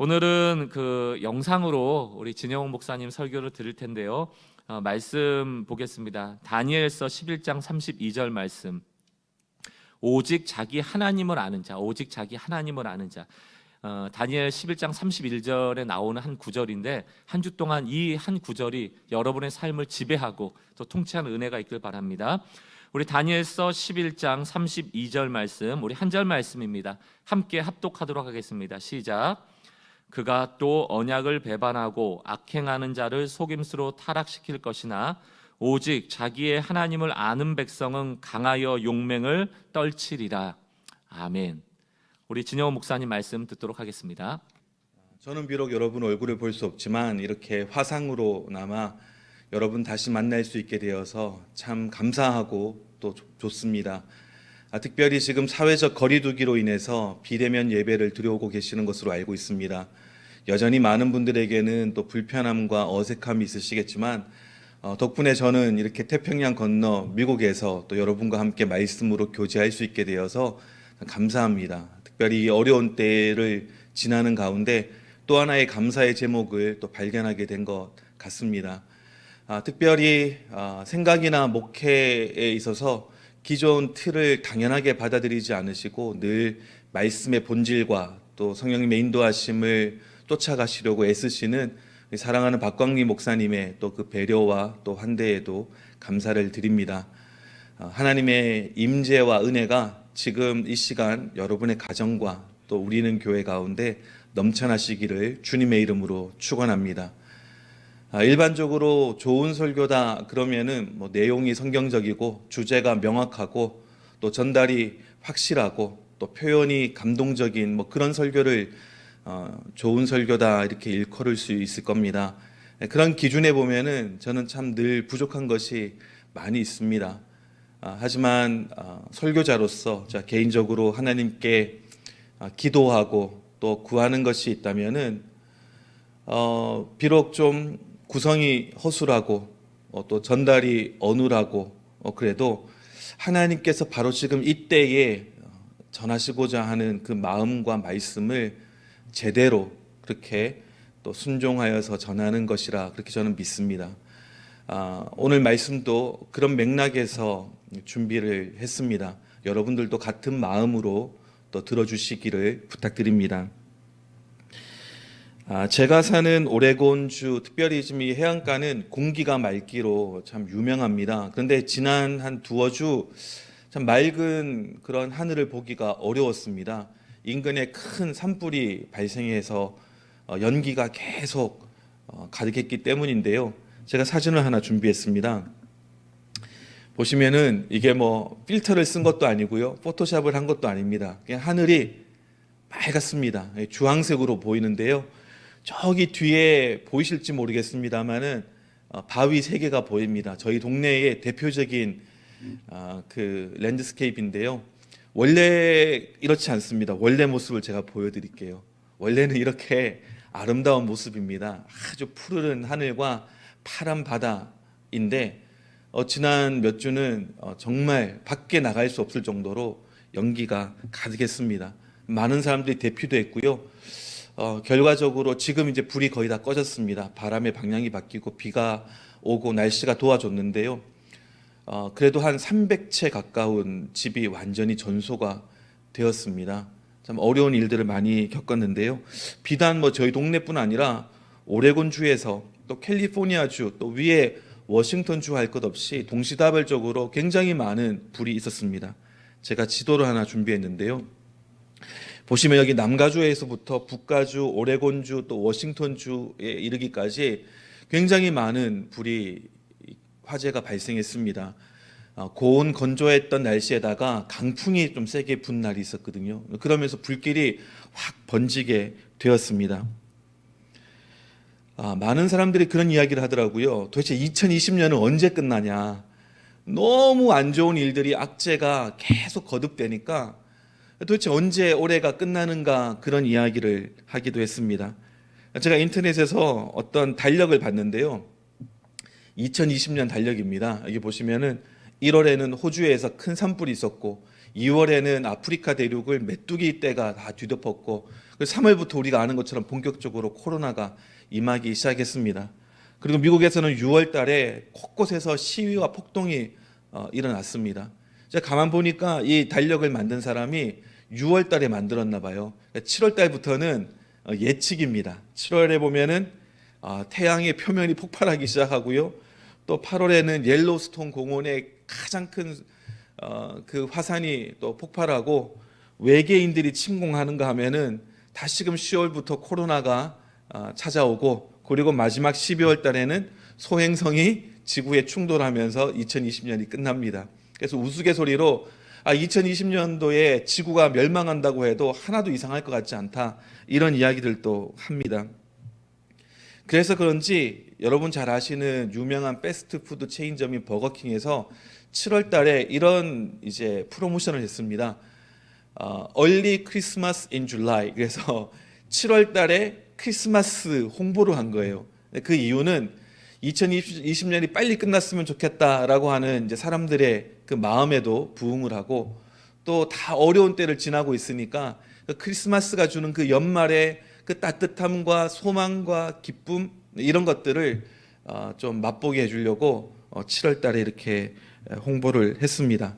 오늘은 그 영상으로 우리 진영 목사님 설교를 들을 텐데요. 말씀 보겠습니다. 다니엘서 11장 32절 말씀. 오직 자기 하나님을 아는 자, 오직 자기 하나님을 아는 자. 다니엘 11장 31절에 나오는 한 구절인데 한 주 동안 이 한 구절이 여러분의 삶을 지배하고 또 통치하는 은혜가 있길 바랍니다. 우리 다니엘서 11장 32절 말씀, 우리 한 절 말씀입니다. 함께 합독하도록 하겠습니다. 시작. 그가 또 언약을 배반하고 악행하는 자를 속임수로 타락시킬 것이나 오직 자기의 하나님을 아는 백성은 강하여 용맹을 떨치리라. 아멘. 우리 진영호 목사님 말씀 듣도록 하겠습니다. 저는 비록 여러분 얼굴을 볼 수 없지만 이렇게 화상으로나마 여러분 다시 만날 수 있게 되어서 참 감사하고 또 좋습니다. 특별히 지금 사회적 거리두기로 인해서 비대면 예배를 드려오고 계시는 것으로 알고 있습니다. 여전히 많은 분들에게는 또 불편함과 어색함이 있으시겠지만 덕분에 저는 이렇게 태평양 건너 미국에서 또 여러분과 함께 말씀으로 교제할 수 있게 되어서 감사합니다. 특별히 이 어려운 때를 지나는 가운데 또 하나의 감사의 제목을 또 발견하게 된 것 같습니다. 특별히 생각이나 목회에 있어서 기존 틀을 당연하게 받아들이지 않으시고 늘 말씀의 본질과 또 성령님의 인도하심을 쫓아가시려고 애쓰시는 사랑하는 박광리 목사님의 또 그 배려와 또 환대에도 감사를 드립니다. 하나님의 임재와 은혜가 지금 이 시간 여러분의 가정과 또 우리는 교회 가운데 넘쳐나시기를 주님의 이름으로 축원합니다. 일반적으로 좋은 설교다 그러면은 내용이 성경적이고 주제가 명확하고 또 전달이 확실하고 또 표현이 감동적인 그런 설교를 좋은 설교다 이렇게 일컬을 수 있을 겁니다. 그런 기준에 보면은 저는 참 늘 부족한 것이 많이 있습니다. 하지만 설교자로서 개인적으로 하나님께 기도하고 또 구하는 것이 있다면은 비록 좀 구성이 허술하고 또 전달이 어눌하고 그래도 하나님께서 바로 지금 이때에 전하시고자 하는 그 마음과 말씀을 제대로 그렇게 또 순종하여서 전하는 것이라 그렇게 저는 믿습니다. 오늘 말씀도 그런 맥락에서 준비를 했습니다. 여러분들도 같은 마음으로 또 들어주시기를 부탁드립니다. 제가 사는 오레곤주, 특별히 지금 이 해안가는 공기가 맑기로 참 유명합니다. 그런데 지난 한 두어 주 참 맑은 그런 하늘을 보기가 어려웠습니다. 인근에 큰 산불이 발생해서 연기가 계속 가득했기 때문인데요. 제가 사진을 하나 준비했습니다. 보시면은 이게 필터를 쓴 것도 아니고요, 포토샵을 한 것도 아닙니다. 그냥 하늘이 맑았습니다. 주황색으로 보이는데요. 저기 뒤에 보이실지 모르겠습니다만은 바위 3개가 보입니다. 저희 동네의 대표적인 그 랜드스케이프인데요. 원래 이렇지 않습니다. 원래 모습을 제가 보여드릴게요. 원래는 이렇게 아름다운 모습입니다. 아주 푸르른 하늘과 파란 바다인데 지난 몇 주는 정말 밖에 나갈 수 없을 정도로 연기가 가득했습니다. 많은 사람들이 대피도 했고요. 결과적으로 지금 이제 불이 거의 다 꺼졌습니다. 바람의 방향이 바뀌고 비가 오고 날씨가 도와줬는데요. 그래도 한 300채 가까운 집이 완전히 전소가 되었습니다. 참 어려운 일들을 많이 겪었는데요. 비단 저희 동네뿐 아니라 오레곤주에서 또 캘리포니아주 또 위에 워싱턴주 할 것 없이 동시다발적으로 굉장히 많은 불이 있었습니다. 제가 지도를 하나 준비했는데요. 보시면 여기 남가주에서부터 북가주, 오레곤주 또 워싱턴주에 이르기까지 굉장히 많은 불이 화재가 발생했습니다. 고온 건조했던 날씨에다가 강풍이 좀 세게 분 날이 있었거든요. 그러면서 불길이 확 번지게 되었습니다. 많은 사람들이 그런 이야기를 하더라고요. 도대체 2020년은 언제 끝나냐. 너무 안 좋은 일들이 악재가 계속 거듭되니까 도대체 언제 올해가 끝나는가 그런 이야기를 하기도 했습니다. 제가 인터넷에서 어떤 달력을 봤는데요. 2020년 달력입니다. 여기 보시면은 1월에는 호주에서 큰 산불이 있었고 2월에는 아프리카 대륙을 메뚜기 떼가 다 뒤덮었고 3월부터 우리가 아는 것처럼 본격적으로 코로나가 임하기 시작했습니다. 그리고 미국에서는 6월 달에 곳곳에서 시위와 폭동이 일어났습니다. 제가 가만 보니까 이 달력을 만든 사람이 6월 달에 만들었나 봐요. 7월 달부터는 예측입니다. 7월에 보면은 태양의 표면이 폭발하기 시작하고요. 또 8월에는 옐로스톤 공원에 가장 큰 그 화산이 또 폭발하고 외계인들이 침공하는가 하면은 다시금 10월부터 코로나가 찾아오고 그리고 마지막 12월 달에는 소행성이 지구에 충돌하면서 2020년이 끝납니다. 그래서 우스갯소리로 2020년도에 지구가 멸망한다고 해도 하나도 이상할 것 같지 않다 이런 이야기들도 합니다. 그래서 그런지 여러분 잘 아시는 유명한 패스트푸드 체인점인 버거킹에서 7월 달에 이런 이제 프로모션을 했습니다. Early Christmas in July. 그래서 7월 달에 크리스마스 홍보를 한 거예요. 그 이유는 2020년이 빨리 끝났으면 좋겠다라고 하는 이제 사람들의 그 마음에도 부응을 하고 또 다 어려운 때를 지나고 있으니까 그 크리스마스가 주는 그 연말의 그 따뜻함과 소망과 기쁨 이런 것들을 좀 맛보게 해주려고 7월 달에 이렇게 홍보를 했습니다.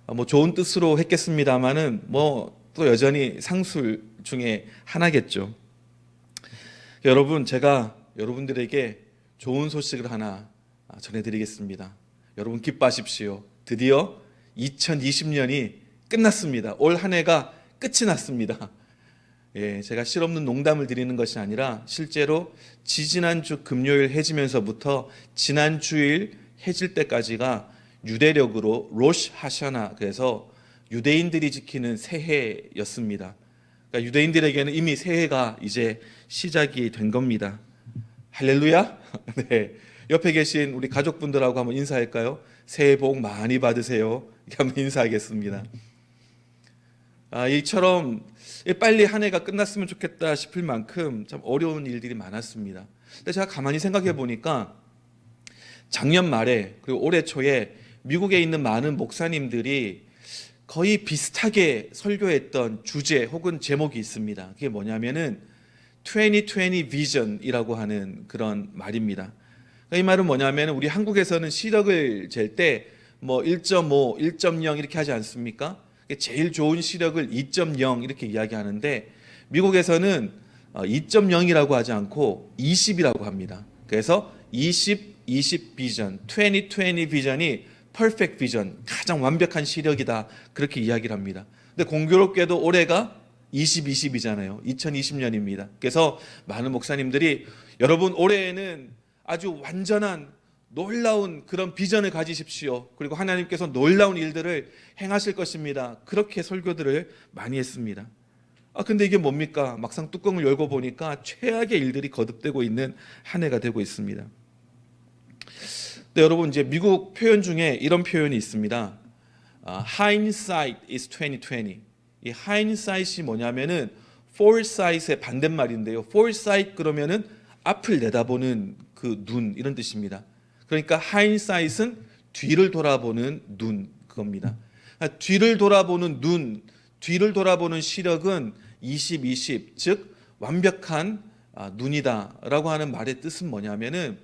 뭐 좋은 뜻으로 했겠습니다만은 뭐 또 여전히 상술 중에 하나겠죠. 여러분, 제가 여러분들에게 좋은 소식을 하나 전해드리겠습니다. 여러분 기뻐하십시오. 드디어 2020년이 끝났습니다. 올 한 해가 끝이 났습니다. 예, 제가 실없는 농담을 드리는 것이 아니라 실제로 지지난주 금요일 해지면서부터 지난 주일 해질 때까지가 유대력으로 로시 하샤나, 그래서 유대인들이 지키는 새해였습니다. 그러니까 유대인들에게는 이미 새해가 이제 시작이 된 겁니다. 할렐루야. 네, 옆에 계신 우리 가족분들하고 한번 인사할까요? 새해 복 많이 받으세요. 이렇게 한번 인사하겠습니다. 이처럼 빨리 한 해가 끝났으면 좋겠다 싶을 만큼 참 어려운 일들이 많았습니다. 근데 제가 가만히 생각해 보니까 작년 말에 그리고 올해 초에 미국에 있는 많은 목사님들이 거의 비슷하게 설교했던 주제 혹은 제목이 있습니다. 그게 뭐냐면은 2020 비전이라고 하는 그런 말입니다. 이 말은 뭐냐면 우리 한국에서는 시력을 잴 때 뭐 1.5, 1.0 이렇게 하지 않습니까? 제일 좋은 시력을 2.0 이렇게 이야기하는데 미국에서는 2.0이라고 하지 않고 20이라고 합니다. 그래서 20 비전, 2020 비전이 퍼펙트 비전, 가장 완벽한 시력이다 그렇게 이야기를 합니다. 근데 공교롭게도 올해가 2020이잖아요. 2020년입니다. 그래서 많은 목사님들이 여러분 올해에는 아주 완전한 놀라운 그런 비전을 가지십시오. 그리고 하나님께서 놀라운 일들을 행하실 것입니다. 그렇게 설교들을 많이 했습니다. 근데 이게 뭡니까? 막상 뚜껑을 열고 보니까 최악의 일들이 거듭되고 있는 한 해가 되고 있습니다. 근데 여러분 이제 미국 표현 중에 이런 표현이 있습니다. Hindsight is 2020. 이 hindsight이 뭐냐면은 foresight의 반대말인데요. foresight 그러면은 앞을 내다보는 그 눈 이런 뜻입니다. 그러니까 hindsight은 뒤를 돌아보는 눈 그겁니다. 뒤를 돌아보는 눈, 뒤를 돌아보는 시력은 20, 즉 완벽한 눈이다라고 하는 말의 뜻은 뭐냐면은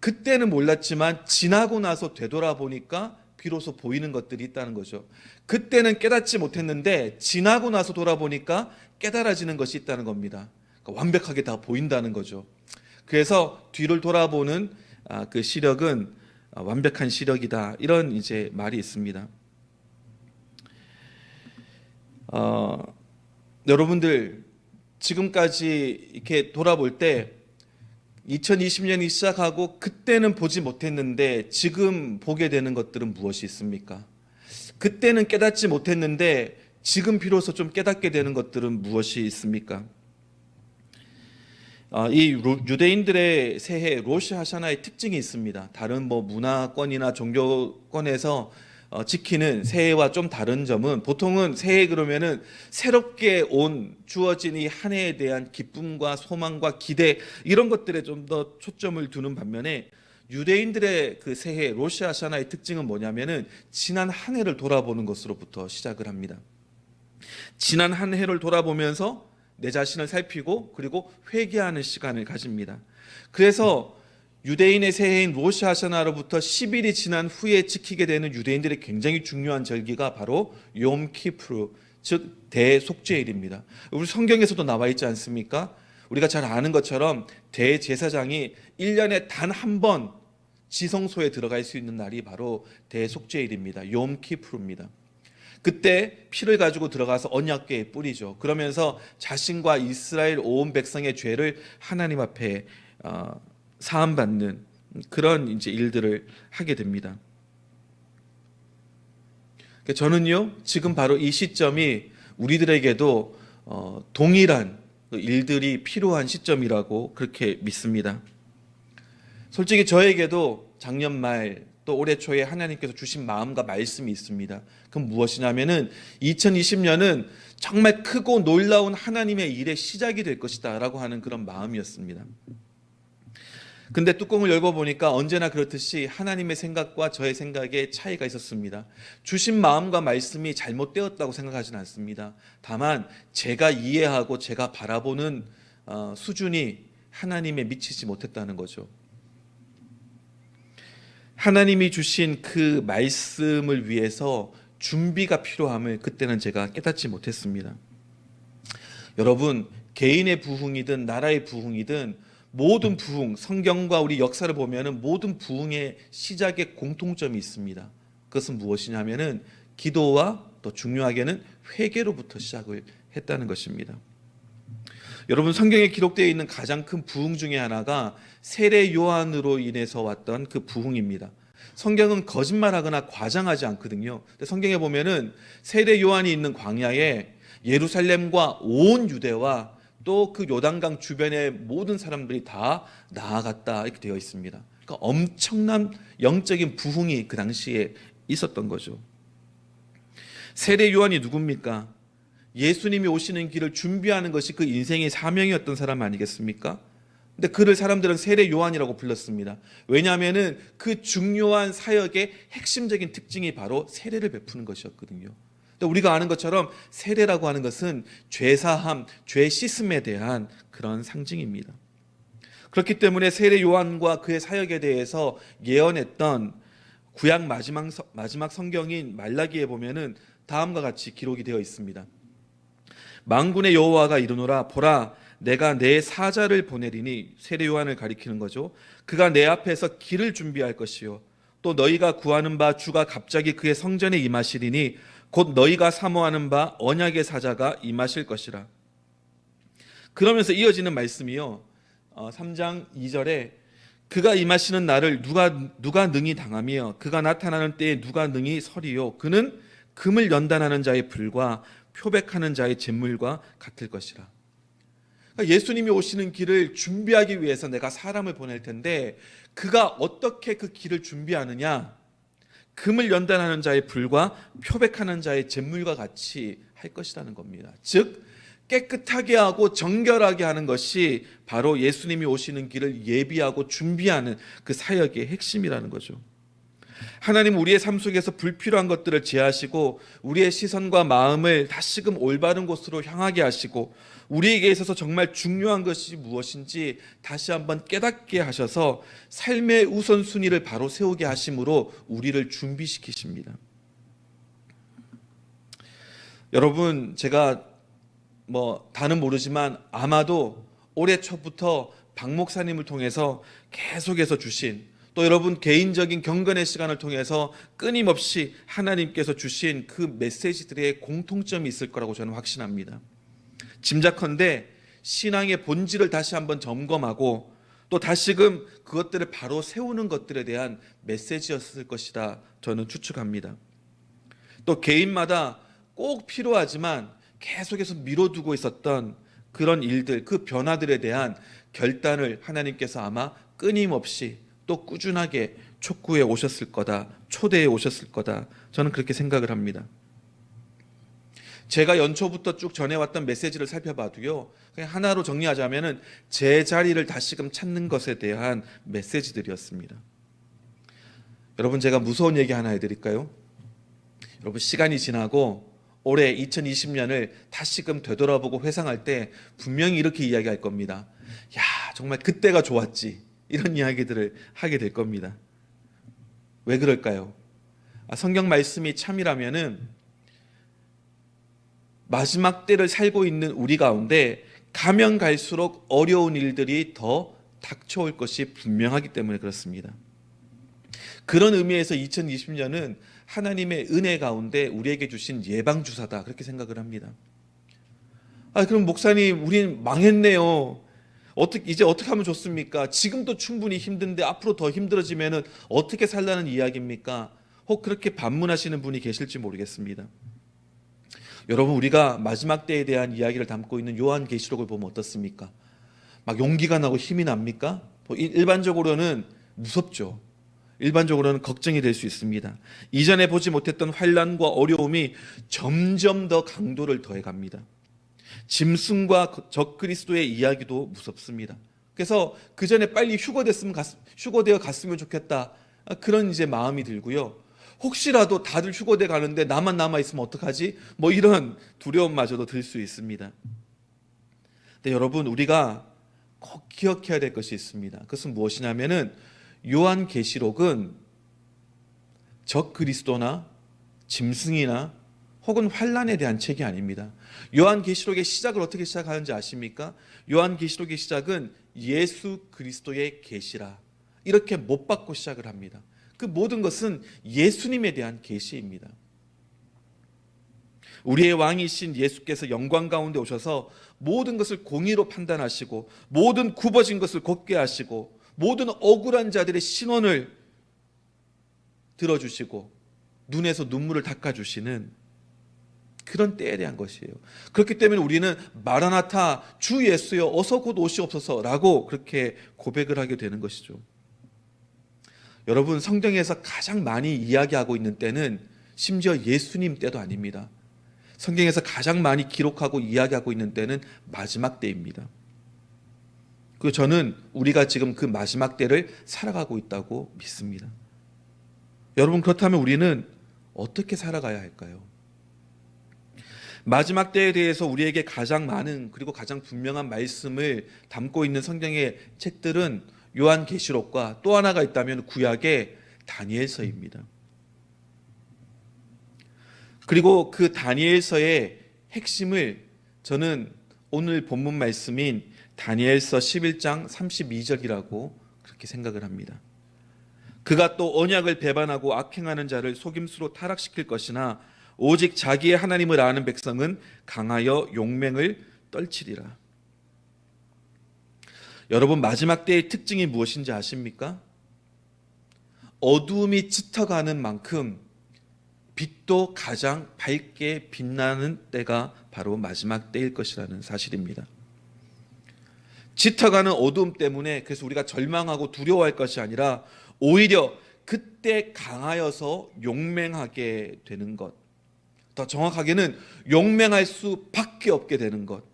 그때는 몰랐지만 지나고 나서 되돌아보니까 비로소 보이는 것들이 있다는 거죠. 그때는 깨닫지 못했는데 지나고 나서 돌아보니까 깨달아지는 것이 있다는 겁니다. 그러니까 완벽하게 다 보인다는 거죠. 그래서 뒤를 돌아보는 그 시력은 완벽한 시력이다. 이런 이제 말이 있습니다. 여러분들 지금까지 이렇게 돌아볼 때 2020년이 시작하고 그때는 보지 못했는데 지금 보게 되는 것들은 무엇이 있습니까? 그때는 깨닫지 못했는데 지금 비로소 좀 깨닫게 되는 것들은 무엇이 있습니까? 이 유대인들의 새해 로시 하샤나의 특징이 있습니다. 다른 뭐 문화권이나 종교권에서 지키는 새해와 좀 다른 점은 보통은 새해 그러면은 새롭게 주어진 이 한 해에 대한 기쁨과 소망과 기대 이런 것들에 좀 더 초점을 두는 반면에 유대인들의 그 새해 로시 하샤나의 특징은 뭐냐면은 지난 한 해를 돌아보는 것으로부터 시작을 합니다. 지난 한 해를 돌아보면서 내 자신을 살피고 그리고 회개하는 시간을 가집니다. 그래서 유대인의 새해인 로시 하샤나로부터 10일이 지난 후에 지키게 되는 유대인들의 굉장히 중요한 절기가 바로 욤 키프르, 즉 대속죄일입니다. 우리 성경에서도 나와 있지 않습니까? 우리가 잘 아는 것처럼 대제사장이 1년에 단 한 번 지성소에 들어갈 수 있는 날이 바로 대속죄일입니다. 욤 키프르입니다. 그때 피를 가지고 들어가서 언약궤에 뿌리죠. 그러면서 자신과 이스라엘 온 백성의 죄를 하나님 앞에 사함받는 그런 이제 일들을 하게 됩니다. 저는요, 지금 바로 이 시점이 우리들에게도 동일한 일들이 필요한 시점이라고 그렇게 믿습니다. 솔직히 저에게도 작년 말 또 올해 초에 하나님께서 주신 마음과 말씀이 있습니다. 그건 무엇이냐면은 2020년은 정말 크고 놀라운 하나님의 일의 시작이 될 것이다 라고 하는 그런 마음이었습니다. 근데 뚜껑을 열어보니까 언제나 그렇듯이 하나님의 생각과 저의 생각에 차이가 있었습니다. 주신 마음과 말씀이 잘못되었다고 생각하지는 않습니다. 다만 제가 이해하고 제가 바라보는 수준이 하나님에 미치지 못했다는 거죠. 하나님이 주신 그 말씀을 위해서 준비가 필요함을 그때는 제가 깨닫지 못했습니다. 여러분, 개인의 부흥이든 나라의 부흥이든 모든 부흥, 성경과 우리 역사를 보면은 모든 부흥의 시작에 공통점이 있습니다. 그것은 무엇이냐면은 기도와 또 중요하게는 회개로부터 시작을 했다는 것입니다. 여러분, 성경에 기록되어 있는 가장 큰 부흥 중에 하나가 세례 요한으로 인해서 왔던 그 부흥입니다. 성경은 거짓말하거나 과장하지 않거든요. 근데 성경에 보면은 세례 요한이 있는 광야에 예루살렘과 온 유대와 또 그 요단강 주변의 모든 사람들이 다 나아갔다 이렇게 되어 있습니다. 그러니까 엄청난 영적인 부흥이 그 당시에 있었던 거죠. 세례 요한이 누굽니까? 예수님이 오시는 길을 준비하는 것이 그 인생의 사명이었던 사람 아니겠습니까? 근데 그를 사람들은 세례 요한이라고 불렀습니다. 왜냐하면은 그 중요한 사역의 핵심적인 특징이 바로 세례를 베푸는 것이었거든요. 근데 우리가 아는 것처럼 세례라고 하는 것은 죄사함, 죄 씻음에 대한 그런 상징입니다. 그렇기 때문에 세례 요한과 그의 사역에 대해서 예언했던 구약 마지막 성경인 말라기에 보면은 다음과 같이 기록이 되어 있습니다. 만군의 여호와가 이르노라, 보라 내가 내 사자를 보내리니, 세례 요한을 가리키는 거죠. 그가 내 앞에서 길을 준비할 것이요 또 너희가 구하는 바 주가 갑자기 그의 성전에 임하시리니 곧 너희가 사모하는 바 언약의 사자가 임하실 것이라. 그러면서 이어지는 말씀이요, 3장 2절에 그가 임하시는 날을 누가 능히 당하며 그가 나타나는 때에 누가 능히 서리요 그는 금을 연단하는 자의 불과 표백하는 자의 잿물과 같을 것이라. 그러니까 예수님이 오시는 길을 준비하기 위해서 내가 사람을 보낼 텐데 그가 어떻게 그 길을 준비하느냐? 금을 연단하는 자의 불과 표백하는 자의 잿물과 같이 할 것이라는 겁니다. 즉 깨끗하게 하고 정결하게 하는 것이 바로 예수님이 오시는 길을 예비하고 준비하는 그 사역의 핵심이라는 거죠. 하나님은 우리의 삶 속에서 불필요한 것들을 제하시고 우리의 시선과 마음을 다시금 올바른 곳으로 향하게 하시고 우리에게 있어서 정말 중요한 것이 무엇인지 다시 한번 깨닫게 하셔서 삶의 우선순위를 바로 세우게 하심으로 우리를 준비시키십니다. 여러분, 제가 다는 모르지만 아마도 올해 초부터 박 목사님을 통해서 계속해서 주신, 또 여러분 개인적인 경건의 시간을 통해서 끊임없이 하나님께서 주신 그 메시지들의 공통점이 있을 거라고 저는 확신합니다. 짐작컨대 신앙의 본질을 다시 한번 점검하고 또 다시금 그것들을 바로 세우는 것들에 대한 메시지였을 것이다 저는 추측합니다. 또 개인마다 꼭 필요하지만 계속해서 미뤄두고 있었던 그런 일들, 그 변화들에 대한 결단을 하나님께서 아마 끊임없이 또 꾸준하게 촉구해 오셨을 거다, 초대해 오셨을 거다, 저는 그렇게 생각을 합니다. 제가 연초부터 쭉 전해왔던 메시지를 살펴봐도요, 그냥 하나로 정리하자면은 제 자리를 다시금 찾는 것에 대한 메시지들이었습니다. 여러분, 제가 무서운 얘기 하나 해드릴까요? 여러분, 시간이 지나고 올해 2020년을 다시금 되돌아보고 회상할 때 분명히 이렇게 이야기할 겁니다. 야, 정말 그때가 좋았지. 이런 이야기들을 하게 될 겁니다. 왜 그럴까요? 성경 말씀이 참이라면은 마지막 때를 살고 있는 우리 가운데 가면 갈수록 어려운 일들이 더 닥쳐올 것이 분명하기 때문에 그렇습니다. 그런 의미에서 2020년은 하나님의 은혜 가운데 우리에게 주신 예방주사다, 그렇게 생각을 합니다. 그럼 목사님, 우린 망했네요. 이제 어떻게 하면 좋습니까? 지금도 충분히 힘든데 앞으로 더 힘들어지면 어떻게 살라는 이야기입니까? 혹 그렇게 반문하시는 분이 계실지 모르겠습니다. 여러분, 우리가 마지막 때에 대한 이야기를 담고 있는 요한계시록을 보면 어떻습니까? 막 용기가 나고 힘이 납니까? 일반적으로는 무섭죠. 일반적으로는 걱정이 될 수 있습니다. 이전에 보지 못했던 환난과 어려움이 점점 더 강도를 더해갑니다. 짐승과 적그리스도의 이야기도 무섭습니다. 그래서 그 전에 빨리 휴거되어 갔으면 좋겠다, 그런 이제 마음이 들고요. 혹시라도 다들 휴거돼 가는데 나만 남아 있으면 어떡하지? 이런 두려움마저도 들 수 있습니다. 근데 여러분, 우리가 꼭 기억해야 될 것이 있습니다. 그것은 무엇이냐면은 요한계시록은 적그리스도나 짐승이나 혹은 환난에 대한 책이 아닙니다. 요한계시록의 시작을 어떻게 시작하는지 아십니까? 요한계시록의 시작은 예수 그리스도의 계시라, 이렇게 못 박고 시작을 합니다. 그 모든 것은 예수님에 대한 계시입니다. 우리의 왕이신 예수께서 영광 가운데 오셔서 모든 것을 공의로 판단하시고 모든 굽어진 것을 곧게 하시고 모든 억울한 자들의 신원을 들어주시고 눈에서 눈물을 닦아주시는 그런 때에 대한 것이에요. 그렇기 때문에 우리는 마라나타, 주 예수여 어서 곧 오시옵소서라고 그렇게 고백을 하게 되는 것이죠. 여러분, 성경에서 가장 많이 이야기하고 있는 때는 심지어 예수님 때도 아닙니다. 성경에서 가장 많이 기록하고 이야기하고 있는 때는 마지막 때입니다. 그리고 저는 우리가 지금 그 마지막 때를 살아가고 있다고 믿습니다. 여러분, 그렇다면 우리는 어떻게 살아가야 할까요? 마지막 때에 대해서 우리에게 가장 많은 그리고 가장 분명한 말씀을 담고 있는 성경의 책들은 요한계시록과 또 하나가 있다면 구약의 다니엘서입니다. 그리고 그 다니엘서의 핵심을 저는 오늘 본문 말씀인 다니엘서 11장 32절이라고 그렇게 생각을 합니다. 그가 또 언약을 배반하고 악행하는 자를 속임수로 타락시킬 것이나 오직 자기의 하나님을 아는 백성은 강하여 용맹을 떨치리라. 여러분, 마지막 때의 특징이 무엇인지 아십니까? 어두움이 짙어가는 만큼 빛도 가장 밝게 빛나는 때가 바로 마지막 때일 것이라는 사실입니다. 짙어가는 어두움 때문에 그래서 우리가 절망하고 두려워할 것이 아니라 오히려 그때 강하여서 용맹하게 되는 것, 더 정확하게는 용맹할 수밖에 없게 되는 것,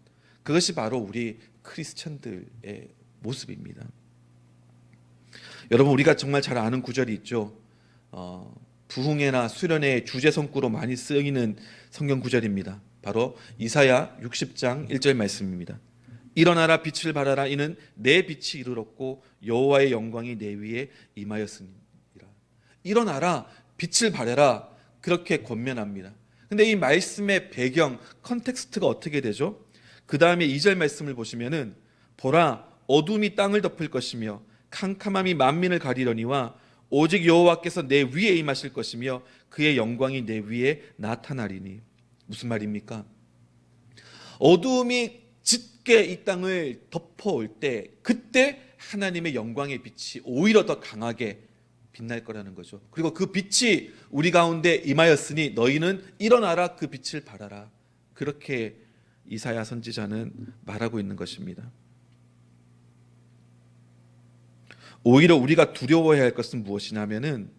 그것이 바로 우리 크리스천들의 모습입니다. 여러분, 우리가 정말 잘 아는 구절이 있죠. 부흥회나 수련회의 주제 성구로 많이 쓰이는 성경 구절입니다. 바로 이사야 60장 1절 말씀입니다. 일어나라, 빛을 발하라, 이는 내 빛이 이르렀고 여호와의 영광이 내 위에 임하였으니라. 일어나라, 빛을 발해라, 그렇게 권면합니다. 근데 이 말씀의 배경, 컨텍스트가 어떻게 되죠? 그 다음에 2절 말씀을 보시면은 보라, 어둠이 땅을 덮을 것이며 캄캄함이 만민을 가리려니와 오직 여호와께서 내 위에 임하실 것이며 그의 영광이 내 위에 나타나리니. 무슨 말입니까? 어두움이 짙게 이 땅을 덮어올 때, 그때 하나님의 영광의 빛이 오히려 더 강하게 빛날 거라는 거죠. 그리고 그 빛이 우리 가운데 임하였으니 너희는 일어나라, 그 빛을 발하라. 그렇게 이사야 선지자는 말하고 있는 것입니다. 오히려 우리가 두려워해야 할 것은 무엇이냐면은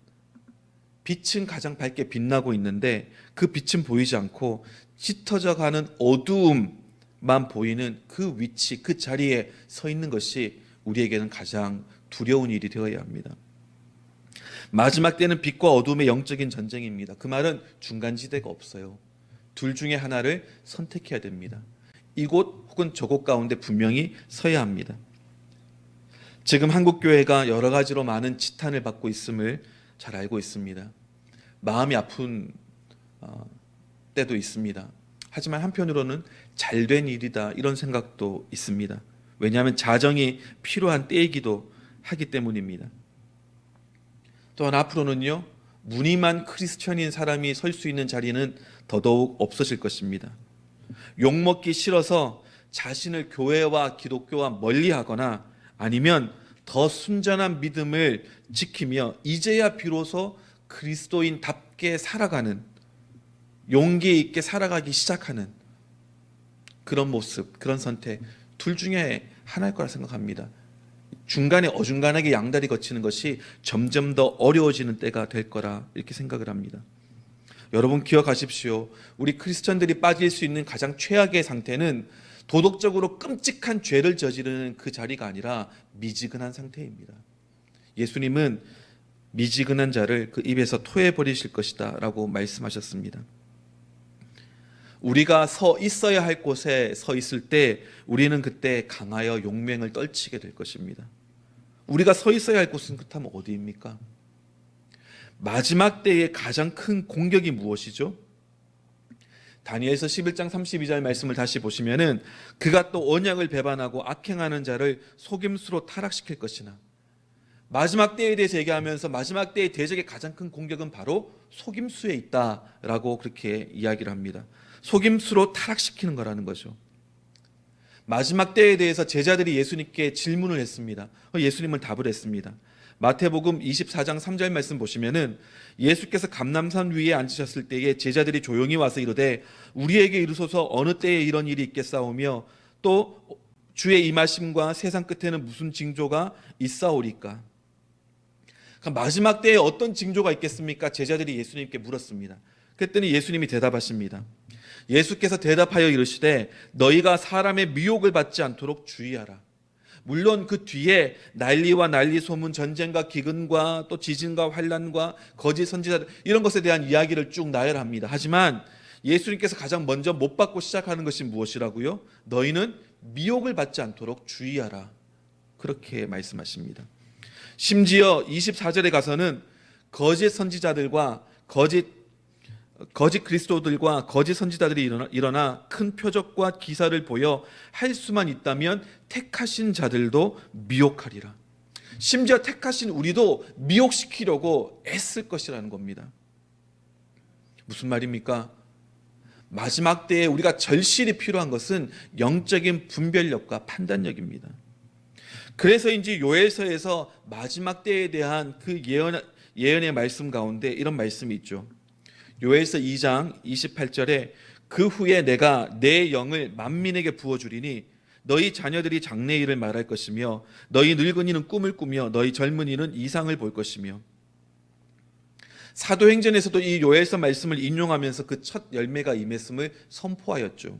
빛은 가장 밝게 빛나고 있는데 그 빛은 보이지 않고 짙어져 가는 어두움만 보이는 그 위치, 그 자리에 서 있는 것이 우리에게는 가장 두려운 일이 되어야 합니다. 마지막 때는 빛과 어둠의 영적인 전쟁입니다. 그 말은 중간지대가 없어요. 둘 중에 하나를 선택해야 됩니다. 이곳 혹은 저곳 가운데 분명히 서야 합니다. 지금 한국교회가 여러 가지로 많은 지탄을 받고 있음을 잘 알고 있습니다. 마음이 아픈 때도 있습니다. 하지만 한편으로는 잘된 일이다 이런 생각도 있습니다. 왜냐하면 자정이 필요한 때이기도 하기 때문입니다. 또한 앞으로는요, 무늬만 크리스천인 사람이 설 수 있는 자리는 더더욱 없어질 것입니다. 욕먹기 싫어서 자신을 교회와 기독교와 멀리하거나 아니면 더 순전한 믿음을 지키며 이제야 비로소 그리스도인답게 살아가는, 용기 있게 살아가기 시작하는 그런 모습, 그런 선택, 둘 중에 하나일 거라 생각합니다. 중간에 어중간하게 양다리 거치는 것이 점점 더 어려워지는 때가 될 거라 이렇게 생각을 합니다. 여러분 기억하십시오. 우리 크리스천들이 빠질 수 있는 가장 최악의 상태는 도덕적으로 끔찍한 죄를 저지르는 그 자리가 아니라 미지근한 상태입니다. 예수님은 미지근한 자를 그 입에서 토해버리실 것이다 라고 말씀하셨습니다. 우리가 서 있어야 할 곳에 서 있을 때 우리는 그때 강하여 용맹을 떨치게 될 것입니다. 우리가 서 있어야 할 곳은 그렇다면 어디입니까? 마지막 때의 가장 큰 공격이 무엇이죠? 다니엘서 11장 32절 말씀을 다시 보시면은 그가 또 언약을 배반하고 악행하는 자를 속임수로 타락시킬 것이나, 마지막 때에 대해서 얘기하면서 마지막 때의 대적의 가장 큰 공격은 바로 속임수에 있다라고 그렇게 이야기를 합니다. 속임수로 타락시키는 거라는 거죠. 마지막 때에 대해서 제자들이 예수님께 질문을 했습니다. 예수님은 답을 했습니다. 마태복음 24장 3절 말씀 보시면은 예수께서 감람산 위에 앉으셨을 때에 제자들이 조용히 와서 이르되 우리에게 이르소서 어느 때에 이런 일이 있겠사오며 또 주의 임하심과 세상 끝에는 무슨 징조가 있사오리까? 그러니까 마지막 때에 어떤 징조가 있겠습니까? 제자들이 예수님께 물었습니다. 그랬더니 예수님이 대답하십니다. 예수께서 대답하여 이르시되 너희가 사람의 미혹을 받지 않도록 주의하라. 물론 그 뒤에 난리와 난리 소문, 전쟁과 기근과 또 지진과 환난과 거짓 선지자들 이런 것에 대한 이야기를 쭉 나열합니다. 하지만 예수님께서 가장 먼저 못 받고 시작하는 것이 무엇이라고요? 너희는 미혹을 받지 않도록 주의하라. 그렇게 말씀하십니다. 심지어 24절에 가서는 거짓 선지자들과 거짓 그리스도들과 거짓 선지자들이 일어나 큰 표적과 기사를 보여 할 수만 있다면 택하신 자들도 미혹하리라. 심지어 택하신 우리도 미혹시키려고 애쓸 것이라는 겁니다. 무슨 말입니까? 마지막 때에 우리가 절실히 필요한 것은 영적인 분별력과 판단력입니다. 그래서인지 요엘서에서 마지막 때에 대한 그 예언의 말씀 가운데 이런 말씀이 있죠. 요엘서 2장 28절에 그 후에 내가 내 영을 만민에게 부어주리니 너희 자녀들이 장래일을 말할 것이며 너희 늙은이는 꿈을 꾸며 너희 젊은이는 이상을 볼 것이며, 사도행전에서도 이 요엘서 말씀을 인용하면서 그 첫 열매가 임했음을 선포하였죠.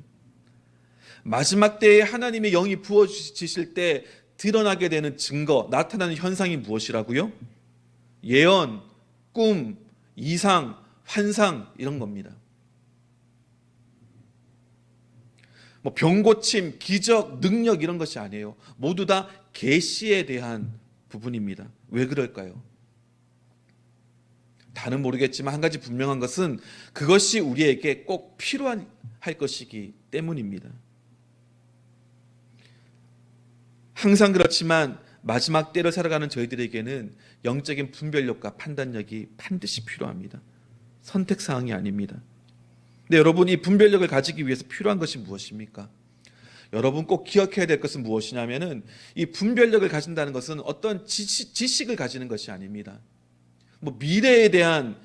마지막 때에 하나님의 영이 부어지실 때 드러나게 되는 증거, 나타나는 현상이 무엇이라고요? 예언, 꿈, 이상, 환상 이런 겁니다. 뭐 병고침, 기적, 능력 이런 것이 아니에요. 모두 다 계시에 대한 부분입니다. 왜 그럴까요? 다는 모르겠지만 한 가지 분명한 것은 그것이 우리에게 꼭 필요한 할 것이기 때문입니다. 항상 그렇지만 마지막 때를 살아가는 저희들에게는 영적인 분별력과 판단력이 반드시 필요합니다. 선택사항이 아닙니다. 근데 여러분, 이 분별력을 가지기 위해서 필요한 것이 무엇입니까? 여러분 꼭 기억해야 될 것은 무엇이냐면은 이 분별력을 가진다는 것은 어떤 지식을 가지는 것이 아닙니다. 뭐 미래에 대한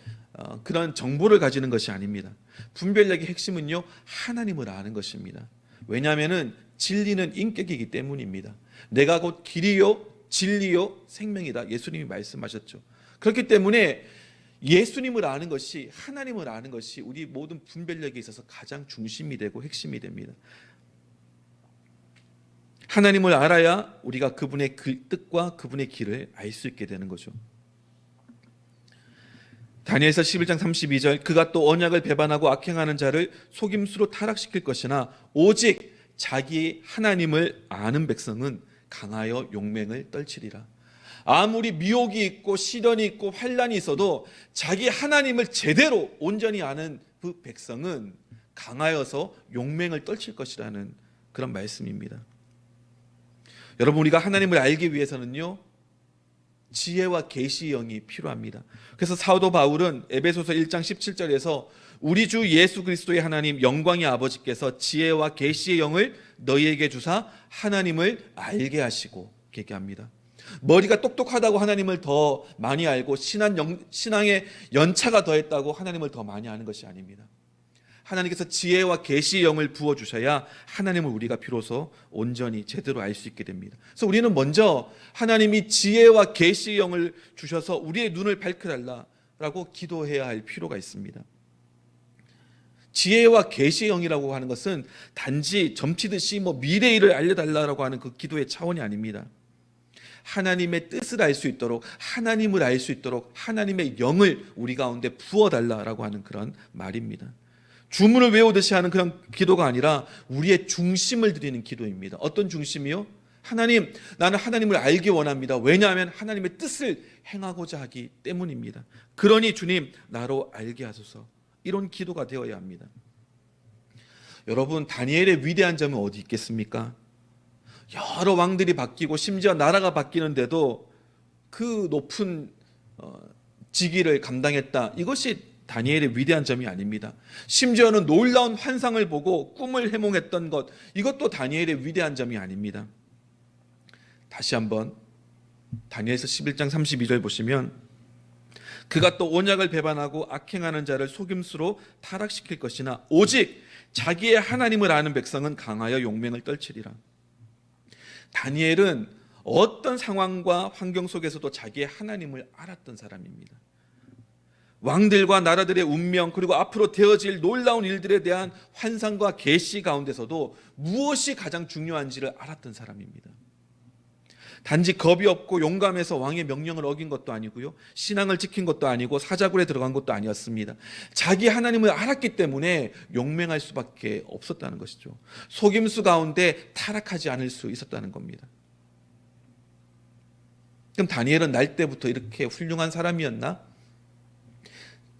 그런 정보를 가지는 것이 아닙니다. 분별력의 핵심은요, 하나님을 아는 것입니다. 왜냐하면은 진리는 인격이기 때문입니다. 내가 곧 길이요 진리요 생명이다. 예수님이 말씀하셨죠. 그렇기 때문에 예수님을 아는 것이, 하나님을 아는 것이 우리 모든 분별력에 있어서 가장 중심이 되고 핵심이 됩니다. 하나님을 알아야 우리가 그분의 뜻과 그분의 길을 알 수 있게 되는 거죠. 다니엘서 11장 32절 그가 또 언약을 배반하고 악행하는 자를 속임수로 타락시킬 것이나 오직 자기 하나님을 아는 백성은 강하여 용맹을 떨치리라. 아무리 미혹이 있고 시련이 있고 환난이 있어도 자기 하나님을 제대로 온전히 아는 그 백성은 강하여서 용맹을 떨칠 것이라는 그런 말씀입니다. 여러분, 우리가 하나님을 알기 위해서는요, 지혜와 계시의 영이 필요합니다. 그래서 사도 바울은 에베소서 1장 17절에서 우리 주 예수 그리스도의 하나님 영광의 아버지께서 지혜와 계시의 영을 너희에게 주사 하나님을 알게 하시고 얘기합니다. 머리가 똑똑하다고 하나님을 더 많이 알고 신앙의 연차가 더했다고 하나님을 더 많이 아는 것이 아닙니다. 하나님께서 지혜와 계시의 영을 부어주셔야 하나님을 우리가 비로소 온전히 제대로 알 수 있게 됩니다. 그래서 우리는 먼저 하나님이 지혜와 계시의 영을 주셔서 우리의 눈을 밝혀달라고 기도해야 할 필요가 있습니다. 지혜와 계시의 영이라고 하는 것은 단지 점치듯이 미래 일을 알려달라고 하는 그 기도의 차원이 아닙니다. 하나님의 뜻을 알 수 있도록, 하나님을 알 수 있도록 하나님의 영을 우리 가운데 부어달라고 하는 그런 말입니다. 주문을 외우듯이 하는 그런 기도가 아니라 우리의 중심을 드리는 기도입니다. 어떤 중심이요? 하나님, 나는 하나님을 알기 원합니다. 왜냐하면 하나님의 뜻을 행하고자 하기 때문입니다. 그러니 주님, 나로 알게 하소서. 이런 기도가 되어야 합니다. 여러분, 다니엘의 위대한 점은 어디 있겠습니까? 여러 왕들이 바뀌고 심지어 나라가 바뀌는데도 그 높은 직위를 감당했다. 이것이 다니엘의 위대한 점이 아닙니다. 심지어는 놀라운 환상을 보고 꿈을 해몽했던 것, 이것도 다니엘의 위대한 점이 아닙니다. 다시 한번 다니엘서 11장 32절 보시면 그가 또 언약을 배반하고 악행하는 자를 속임수로 타락시킬 것이나 오직 자기의 하나님을 아는 백성은 강하여 용맹을 떨치리라. 다니엘은 어떤 상황과 환경 속에서도 자기의 하나님을 알았던 사람입니다. 왕들과 나라들의 운명 그리고 앞으로 되어질 놀라운 일들에 대한 환상과 계시 가운데서도 무엇이 가장 중요한지를 알았던 사람입니다. 단지 겁이 없고 용감해서 왕의 명령을 어긴 것도 아니고요, 신앙을 지킨 것도 아니고 사자굴에 들어간 것도 아니었습니다. 자기 하나님을 알았기 때문에 용맹할 수밖에 없었다는 것이죠. 속임수 가운데 타락하지 않을 수 있었다는 겁니다. 그럼 다니엘은 날 때부터 이렇게 훌륭한 사람이었나?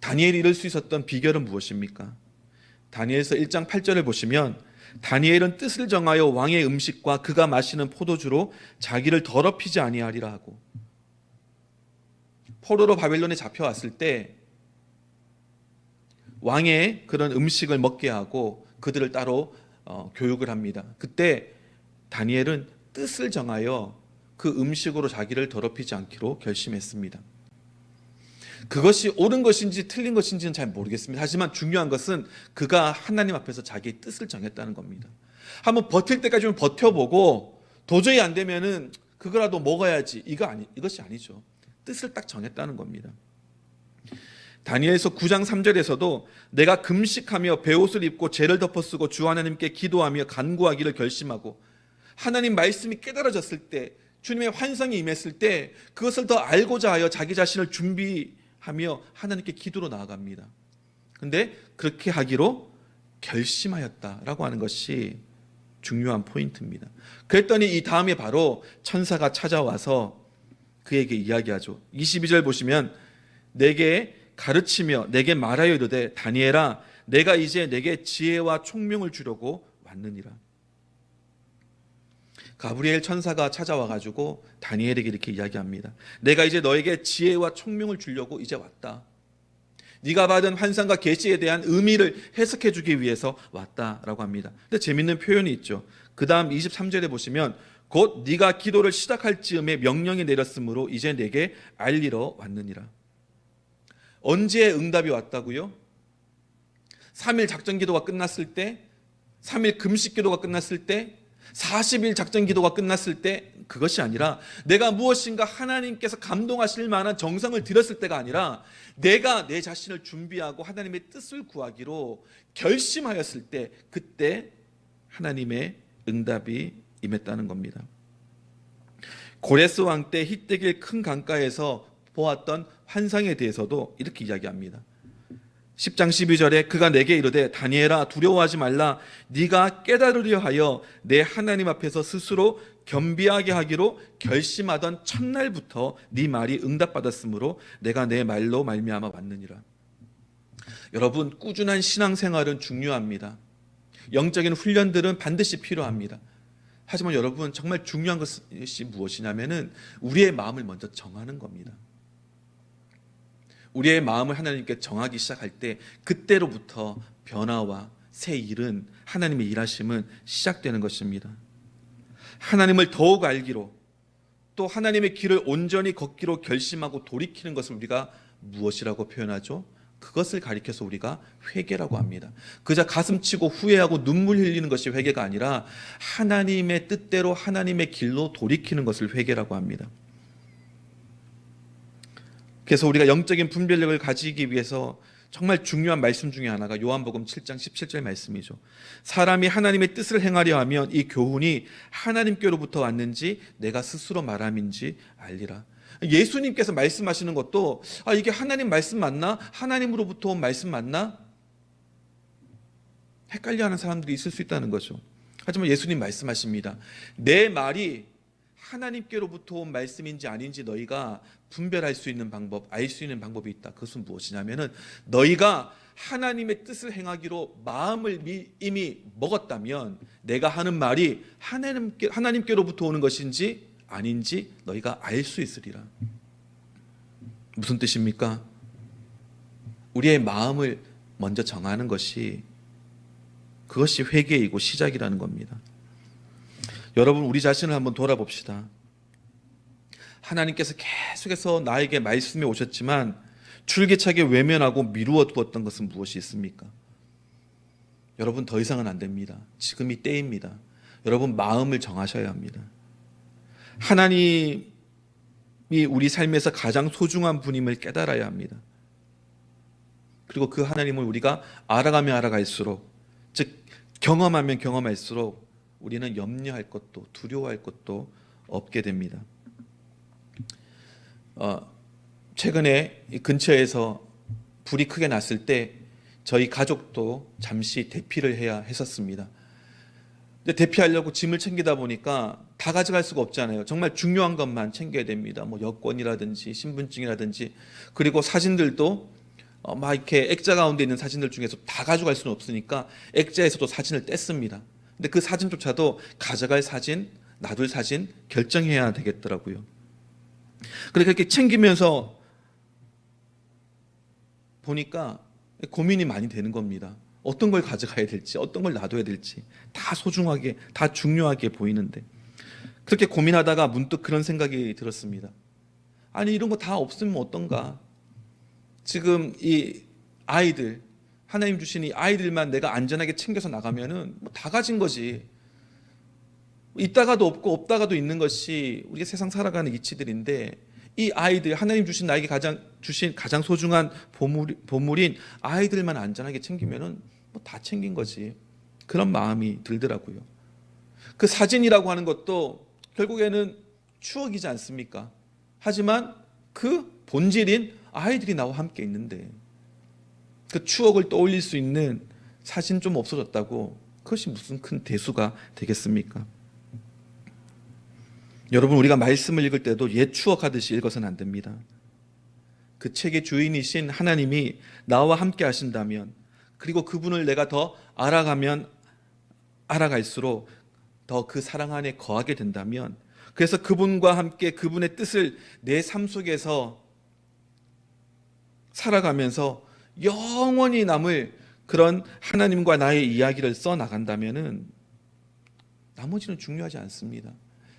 다니엘이 이럴 수 있었던 비결은 무엇입니까? 다니엘서 1장 8절을 보시면 다니엘은 뜻을 정하여 왕의 음식과 그가 마시는 포도주로 자기를 더럽히지 아니하리라 하고, 포로로 바벨론에 잡혀왔을 때 왕의 그런 음식을 먹게 하고 그들을 따로 교육을 합니다. 그때 다니엘은 뜻을 정하여 그 음식으로 자기를 더럽히지 않기로 결심했습니다. 그것이 옳은 것인지 틀린 것인지는 잘 모르겠습니다. 하지만 중요한 것은 그가 하나님 앞에서 자기의 뜻을 정했다는 겁니다. 한번 버틸 때까지는 버텨보고 도저히 안 되면은 그거라도 먹어야지, 이것이 아니죠. 뜻을 딱 정했다는 겁니다. 다니엘서 9장 3절에서도 내가 금식하며 베옷을 입고 죄를 덮어쓰고 주 하나님께 기도하며 간구하기를 결심하고 하나님 말씀이 깨달아졌을 때, 주님의 환상이 임했을 때 그것을 더 알고자 하여 자기 자신을 준비하며 하나님께 기도로 나아갑니다. 그런데 그렇게 하기로 결심하였다라고 하는 것이 중요한 포인트입니다. 그랬더니 이 다음에 바로 천사가 찾아와서 그에게 이야기하죠. 22절 보시면 내게 가르치며 내게 말하여 이르되 다니엘아, 내가 이제 내게 지혜와 총명을 주려고 왔느니라. 가브리엘 천사가 찾아와가지고 다니엘에게 이렇게 이야기합니다. 내가 이제 너에게 지혜와 총명을 주려고 이제 왔다. 네가 받은 환상과 계시에 대한 의미를 해석해 주기 위해서 왔다라고 합니다. 근데 재밌는 표현이 있죠. 그 다음 23절에 보시면 곧 네가 기도를 시작할 즈음에 명령이 내렸으므로 이제 내게 알리러 왔느니라. 언제 응답이 왔다고요? 3일 작전 기도가 끝났을 때, 3일 금식 기도가 끝났을 때, 40일 작전 기도가 끝났을 때, 그것이 아니라 내가 무엇인가 하나님께서 감동하실 만한 정성을 들였을 때가 아니라 내가 내 자신을 준비하고 하나님의 뜻을 구하기로 결심하였을 때, 그때 하나님의 응답이 임했다는 겁니다. 고레스 왕 때 히데길 큰 강가에서 보았던 환상에 대해서도 이렇게 이야기합니다. 10장 12절에 그가 내게 이르되 다니엘아 두려워하지 말라. 네가 깨달으려 하여 내 하나님 앞에서 스스로 겸비하게 하기로 결심하던 첫날부터 네 말이 응답받았으므로 내가 내 말로 말미암아 왔느니라. 여러분, 꾸준한 신앙생활은 중요합니다. 영적인 훈련들은 반드시 필요합니다. 하지만 여러분, 정말 중요한 것이 무엇이냐면은 우리의 마음을 먼저 정하는 겁니다. 우리의 마음을 하나님께 정하기 시작할 때 그때로부터 변화와 새 일은, 하나님의 일하심은 시작되는 것입니다. 하나님을 더욱 알기로, 또 하나님의 길을 온전히 걷기로 결심하고 돌이키는 것을 우리가 무엇이라고 표현하죠? 그것을 가리켜서 우리가 회개라고 합니다. 그저 가슴치고 후회하고 눈물 흘리는 것이 회개가 아니라 하나님의 뜻대로 하나님의 길로 돌이키는 것을 회개라고 합니다. 그래서 우리가 영적인 분별력을 가지기 위해서 정말 중요한 말씀 중에 하나가 요한복음 7장 17절 말씀이죠. 사람이 하나님의 뜻을 행하려 하면 이 교훈이 하나님께로부터 왔는지 내가 스스로 말함인지 알리라. 예수님께서 말씀하시는 것도 이게 하나님 말씀 맞나? 하나님으로부터 온 말씀 맞나? 헷갈려하는 사람들이 있을 수 있다는 거죠. 하지만 예수님 말씀하십니다. 내 말이 하나님께로부터 온 말씀인지 아닌지 너희가 분별할 수 있는 방법, 알 수 있는 방법이 있다. 그것은 무엇이냐면은 너희가 하나님의 뜻을 행하기로 마음을 이미 먹었다면 내가 하는 말이 하나님께로부터 오는 것인지 아닌지 너희가 알 수 있으리라. 무슨 뜻입니까? 우리의 마음을 먼저 정하는 것이, 그것이 회개이고 시작이라는 겁니다. 여러분, 우리 자신을 한번 돌아봅시다. 하나님께서 계속해서 나에게 말씀해 오셨지만 줄기차게 외면하고 미루어 두었던 것은 무엇이 있습니까? 여러분, 더 이상은 안 됩니다. 지금이 때입니다. 여러분, 마음을 정하셔야 합니다. 하나님이 우리 삶에서 가장 소중한 분임을 깨달아야 합니다. 그리고 그 하나님을 우리가 알아가면 알아갈수록, 즉 경험하면 경험할수록 우리는 염려할 것도 두려워할 것도 없게 됩니다. 최근에 이 근처에서 불이 크게 났을 때 저희 가족도 잠시 대피를 해야 했었습니다. 근데 대피하려고 짐을 챙기다 보니까 다 가져갈 수가 없잖아요. 정말 중요한 것만 챙겨야 됩니다. 뭐 여권이라든지 신분증이라든지, 그리고 사진들도 막 이렇게 액자 가운데 있는 사진들 중에서 다 가져갈 수는 없으니까 액자에서도 사진을 뗐습니다. 근데 그 사진조차도 가져갈 사진, 놔둘 사진 결정해야 되겠더라고요. 그렇게 챙기면서 보니까 고민이 많이 되는 겁니다. 어떤 걸 가져가야 될지, 어떤 걸 놔둬야 될지 다 소중하게, 다 중요하게 보이는데, 그렇게 고민하다가 문득 그런 생각이 들었습니다. 아니, 이런 거 다 없으면 어떤가? 지금 이 아이들, 하나님 주신 이 아이들만 내가 안전하게 챙겨서 나가면은 뭐 다 가진 거지. 있다가도 없고 없다가도 있는 것이 우리가 세상 살아가는 이치들인데, 이 아이들, 하나님 주신 나에게 가장 소중한 보물인 아이들만 안전하게 챙기면은 뭐 다 챙긴 거지. 그런 마음이 들더라고요. 그 사진이라고 하는 것도 결국에는 추억이지 않습니까? 하지만 그 본질인 아이들이 나와 함께 있는데 그 추억을 떠올릴 수 있는 사진 좀 없어졌다고 그것이 무슨 큰 대수가 되겠습니까? 여러분, 우리가 말씀을 읽을 때도 옛 추억하듯이 읽어서는 안 됩니다. 그 책의 주인이신 하나님이 나와 함께 하신다면, 그리고 그분을 내가 더 알아가면 알아갈수록 더 그 사랑 안에 거하게 된다면, 그래서 그분과 함께 그분의 뜻을 내 삶 속에서 살아가면서 영원히 남을 그런 하나님과 나의 이야기를 써나간다면 나머지는 중요하지 않습니다.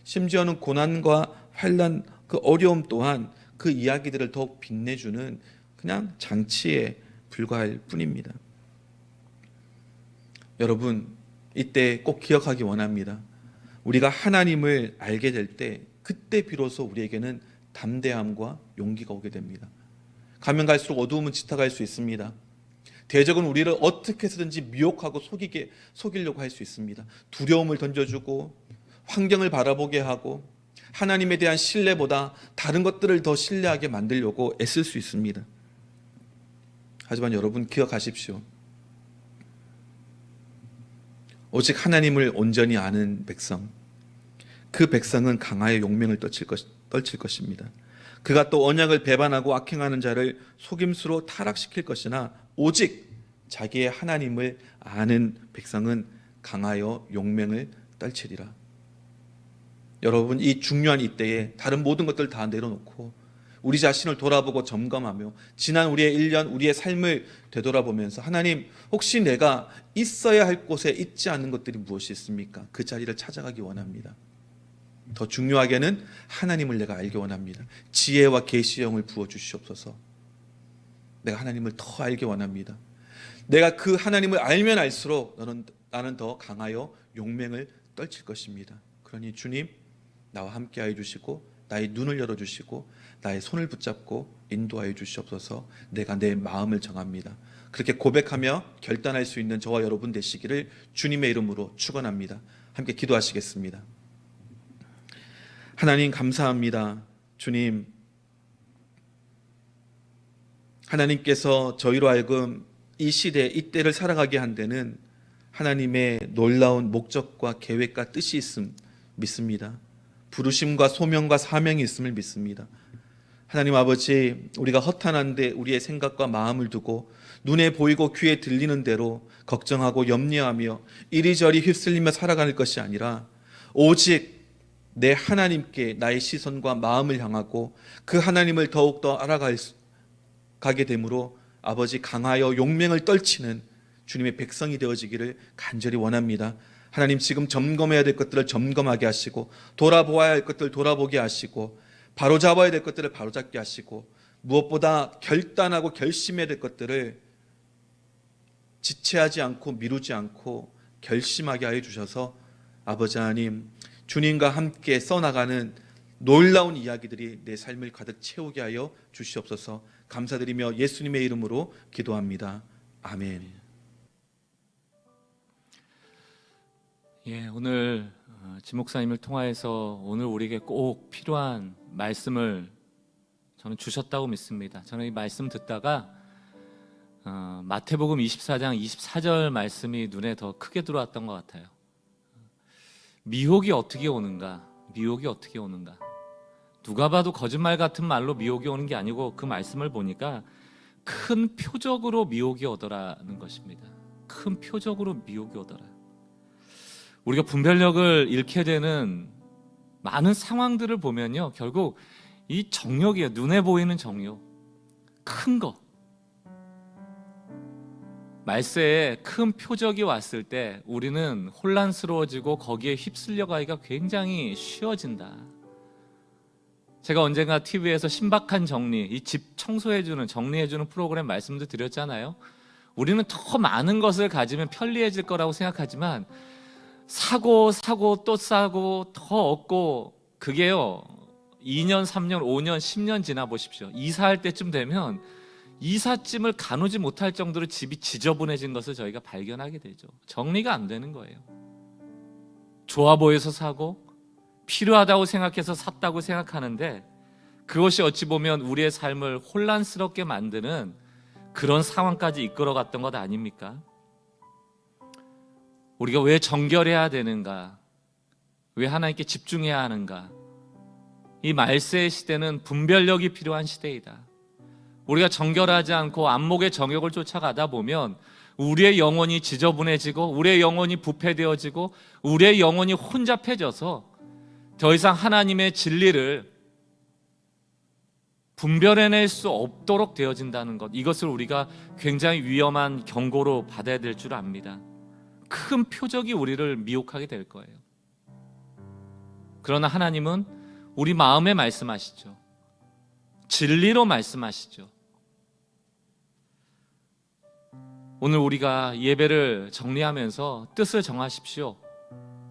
심지어는 고난과 환난, 그 어려움 또한 그 이야기들을 더욱 빛내주는 그냥 장치에 불과할 뿐입니다. 여러분, 이때 꼭 기억하기 원합니다. 우리가 하나님을 알게 될 때 그때 비로소 우리에게는 담대함과 용기가 오게 됩니다. 가면 갈수록 어두움은 짙어갈 수 있습니다. 대적은 우리를 어떻게 해서든지 미혹하고 속이려고 할 수 있습니다. 두려움을 던져주고 환경을 바라보게 하고 하나님에 대한 신뢰보다 다른 것들을 더 신뢰하게 만들려고 애쓸 수 있습니다. 하지만 여러분 기억하십시오. 오직 하나님을 온전히 아는 백성, 그 백성은 강하여 용맹을 떨칠 것입니다. 그가 또 언약을 배반하고 악행하는 자를 속임수로 타락시킬 것이나 오직 자기의 하나님을 아는 백성은 강하여 용맹을 떨치리라. 여러분, 이 중요한 이때에 다른 모든 것들 다 내려놓고 우리 자신을 돌아보고 점검하며 지난 우리의 1년, 우리의 삶을 되돌아보면서 하나님, 혹시 내가 있어야 할 곳에 있지 않는 것들이 무엇이 있습니까? 그 자리를 찾아가기 원합니다. 더 중요하게는 하나님을 내가 알기 원합니다. 지혜와 계시의 영을 부어주시옵소서. 내가 하나님을 더 알기 원합니다. 내가 그 하나님을 알면 알수록 나는 더 강하여 용맹을 떨칠 것입니다. 그러니 주님, 나와 함께하여 주시고 나의 눈을 열어주시고 나의 손을 붙잡고 인도하여 주시옵소서. 내가 내 마음을 정합니다. 그렇게 고백하며 결단할 수 있는 저와 여러분 되시기를 주님의 이름으로 축원합니다. 함께 기도하시겠습니다. 하나님 감사합니다. 주님, 하나님께서 저희로 하여금 이 시대, 이 때를 살아가게 한 데는 하나님의 놀라운 목적과 계획과 뜻이 있음 믿습니다. 부르심과 소명과 사명이 있음을 믿습니다. 하나님 아버지, 우리가 허탄한데 우리의 생각과 마음을 두고 눈에 보이고 귀에 들리는 대로 걱정하고 염려하며 이리저리 휩쓸리며 살아가는 것이 아니라 오직 내 하나님께 나의 시선과 마음을 향하고 그 하나님을 더욱더 알아가게 되므로 아버지 강하여 용맹을 떨치는 주님의 백성이 되어지기를 간절히 원합니다. 하나님, 지금 점검해야 될 것들을 점검하게 하시고 돌아보아야 할 것들을 돌아보게 하시고 바로잡아야 될 것들을 바로잡게 하시고 무엇보다 결단하고 결심해야 될 것들을 지체하지 않고 미루지 않고 결심하게 하여 주셔서 아버지 하나님, 주님과 함께 써나가는 놀라운 이야기들이 내 삶을 가득 채우게 하여 주시옵소서. 감사드리며 예수님의 이름으로 기도합니다. 아멘. 오늘 진 목사님을 통하여서 오늘 우리에게 꼭 필요한 말씀을 저는 주셨다고 믿습니다. 저는 이 말씀 듣다가 마태복음 24장 24절 말씀이 눈에 더 크게 들어왔던 것 같아요. 미혹이 어떻게 오는가? 미혹이 어떻게 오는가? 누가 봐도 거짓말 같은 말로 미혹이 오는 게 아니고 그 말씀을 보니까 큰 표적으로 미혹이 오더라는 것입니다. 큰 표적으로 미혹이 오더라. 우리가 분별력을 잃게 되는 많은 상황들을 보면요, 결국 이 정욕이에요. 눈에 보이는 정욕, 큰 거. 말세에 큰 표적이 왔을 때 우리는 혼란스러워지고 거기에 휩쓸려가기가 굉장히 쉬워진다. 제가 언젠가 TV에서 신박한 정리, 이 집 청소해주는, 정리해주는 프로그램 말씀도 드렸잖아요. 우리는 더 많은 것을 가지면 편리해질 거라고 생각하지만 사고 또 사고 더 얻고, 그게요 2년, 3년, 5년, 10년 지나 보십시오. 이사할 때쯤 되면 이삿짐을 가누지 못할 정도로 집이 지저분해진 것을 저희가 발견하게 되죠. 정리가 안 되는 거예요. 좋아 보여서 사고 필요하다고 생각해서 샀다고 생각하는데 그것이 어찌 보면 우리의 삶을 혼란스럽게 만드는 그런 상황까지 이끌어갔던 것 아닙니까? 우리가 왜 정결해야 되는가? 왜 하나님께 집중해야 하는가? 이 말세의 시대는 분별력이 필요한 시대이다. 우리가 정결하지 않고 안목의 정욕을 쫓아가다 보면 우리의 영혼이 지저분해지고 우리의 영혼이 부패되어지고 우리의 영혼이 혼잡해져서 더 이상 하나님의 진리를 분별해낼 수 없도록 되어진다는 것, 이것을 우리가 굉장히 위험한 경고로 받아야 될 줄 압니다. 큰 표적이 우리를 미혹하게 될 거예요. 그러나 하나님은 우리 마음에 말씀하시죠. 진리로 말씀하시죠. 오늘 우리가 예배를 정리하면서 뜻을 정하십시오.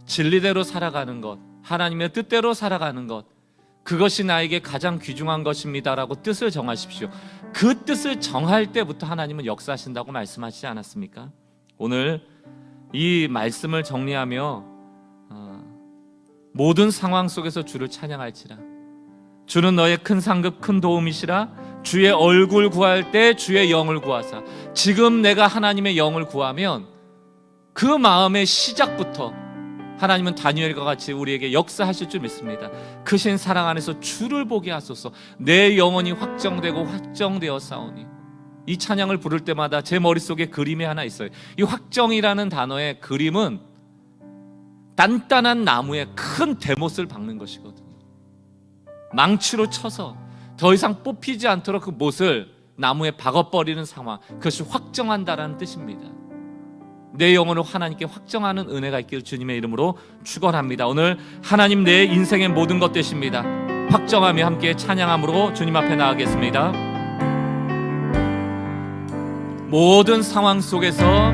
진리대로 살아가는 것, 하나님의 뜻대로 살아가는 것, 그것이 나에게 가장 귀중한 것입니다라고 뜻을 정하십시오. 그 뜻을 정할 때부터 하나님은 역사하신다고 말씀하시지 않았습니까? 오늘 이 말씀을 정리하며 모든 상황 속에서 주를 찬양할지라. 주는 너의 큰 상급 큰 도움이시라. 주의 얼굴 구할 때 주의 영을 구하사. 지금 내가 하나님의 영을 구하면 그 마음의 시작부터 하나님은 다니엘과 같이 우리에게 역사하실 줄 믿습니다. 크신 사랑 안에서 주를 보게 하소서. 내 영혼이 확정되고 확정되어 싸우니. 이 찬양을 부를 때마다 제 머릿속에 그림이 하나 있어요. 이 확정이라는 단어의 그림은 단단한 나무에 큰 대못을 박는 것이거든요. 망치로 쳐서 더 이상 뽑히지 않도록 그 못을 나무에 박아버리는 상황, 그것이 확정한다라는 뜻입니다. 내 영혼을 하나님께 확정하는 은혜가 있기를 주님의 이름으로 축원합니다. 오늘 하나님 내 인생의 모든 것 되십니다. 확정하며 함께 찬양함으로 주님 앞에 나가겠습니다. 모든 상황 속에서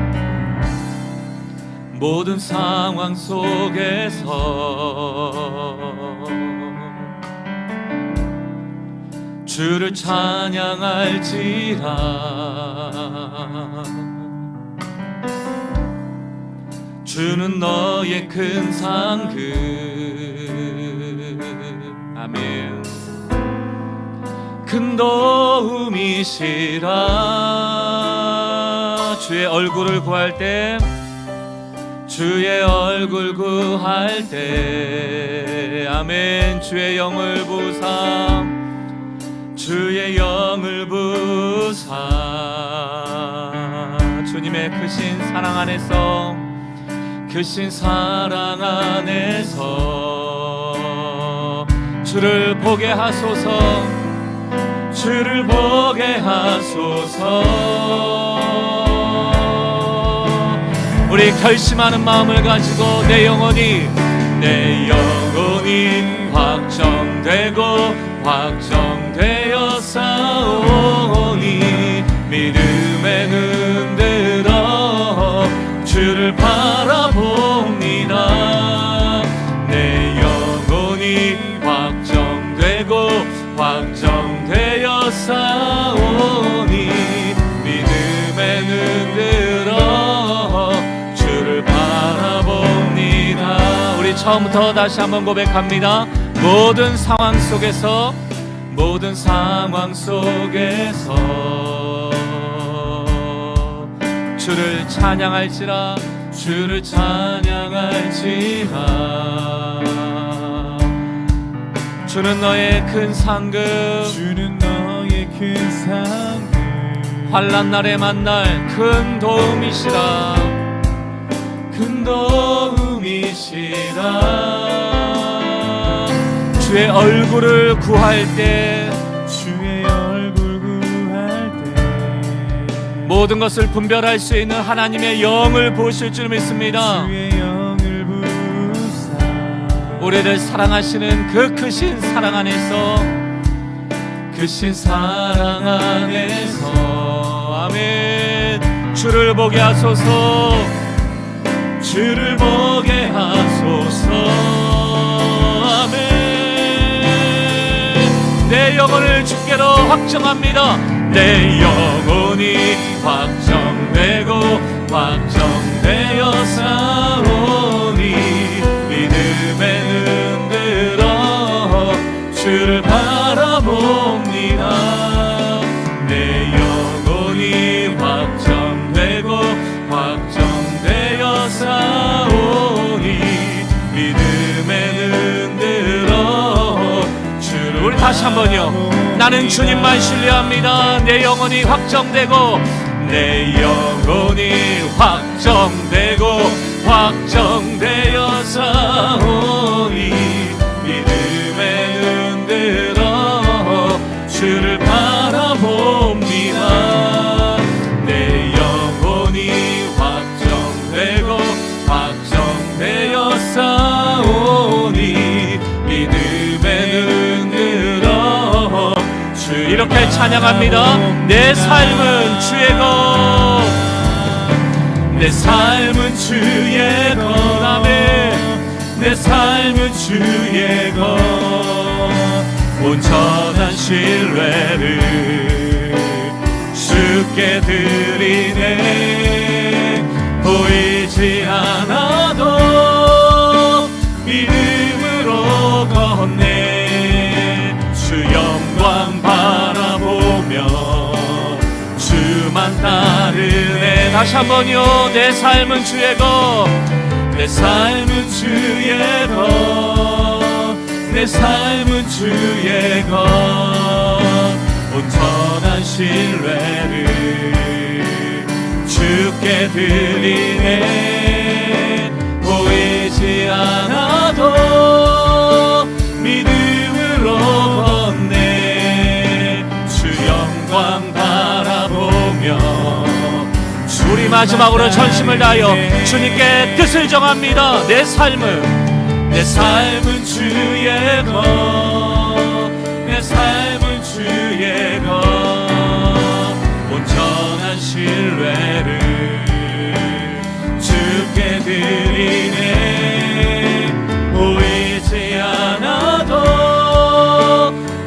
주를 찬양할지라. 주는 너의 큰 상급. 아멘. 큰 도움이시라. 주의 얼굴을 구할 때, 주의 얼굴 구할 때, 아멘. 주의 영을 부사, 주의 영을 부사. 주님의 크신 사랑 안에서, 크신 사랑 안에서 주를 보게 하소서. 주를 보게 하소서. 우리 결심하는 마음을 가지고 내 영혼이 확정되고 확정되어 싸우니 믿음의 눈 들어 주를 바라봅니다. 내 영혼이 확정되고 확정되어 싸우니 믿음의 눈 들어 주를 바라봅니다. 우리 처음부터 다시 한번 고백합니다. 모든 상황 속에서 주를 찬양할지라. 주를 찬양할지라. 주는 너의 큰 상급. 주는 너의 큰 상급. 환난 날에 만날 큰 도움이시라. 큰 도움이시라. 주의 얼굴을 구할 때, 주의 얼굴 구할 때 모든 것을 분별할 수 있는 하나님의 영을 보실 줄 믿습니다. 주의 영을 부사. 우리를 사랑하시는 그 크신 사랑 안에서, 크신 사랑 안에서, 아멘. 주를 보게 하소서. 주를 보게 하소서. 아멘. 내 영혼을 주께로 확정합니다. 내 영혼이 확정되고 확정되어 싸우니 믿음의 눈 들어 주를 바라봅니다. 내 영혼이 확정되고 확정되어 싸우니 믿음의 눈 들어 주를. 우리 다시 한번요. 나는 주님만 신뢰합니다. 내 영혼이 확정되고, 내 영혼이 확정되고 확정되어 싸우니 믿음의 눈 들어 주를 바라봅니다. 내 영혼이 확정되고 확정되어 싸우니 믿음의 눈 들어 주. 이렇게 찬양합니다. 내 삶은 주의 것, 내 삶은 주의 것. 아멘. 내 삶은 주의 것. 온전한 신뢰를 주께 드리네. 보이지 않아도 믿음으로 다시 한번요. 내 삶은 주의 것, 내 삶은 주의 것, 내 삶은 주의 것, 온전한 신뢰를 주께 드리네. 보이지 않아도 믿음으로 걷네. 주 영광 바라보며 우리 마지막으로 전심을 다하여 주님께 뜻을 정합니다. 내 삶은 주의 것, 내 삶은 주의 것, 온전한 신뢰를 주께 드리네. 보이지 않아도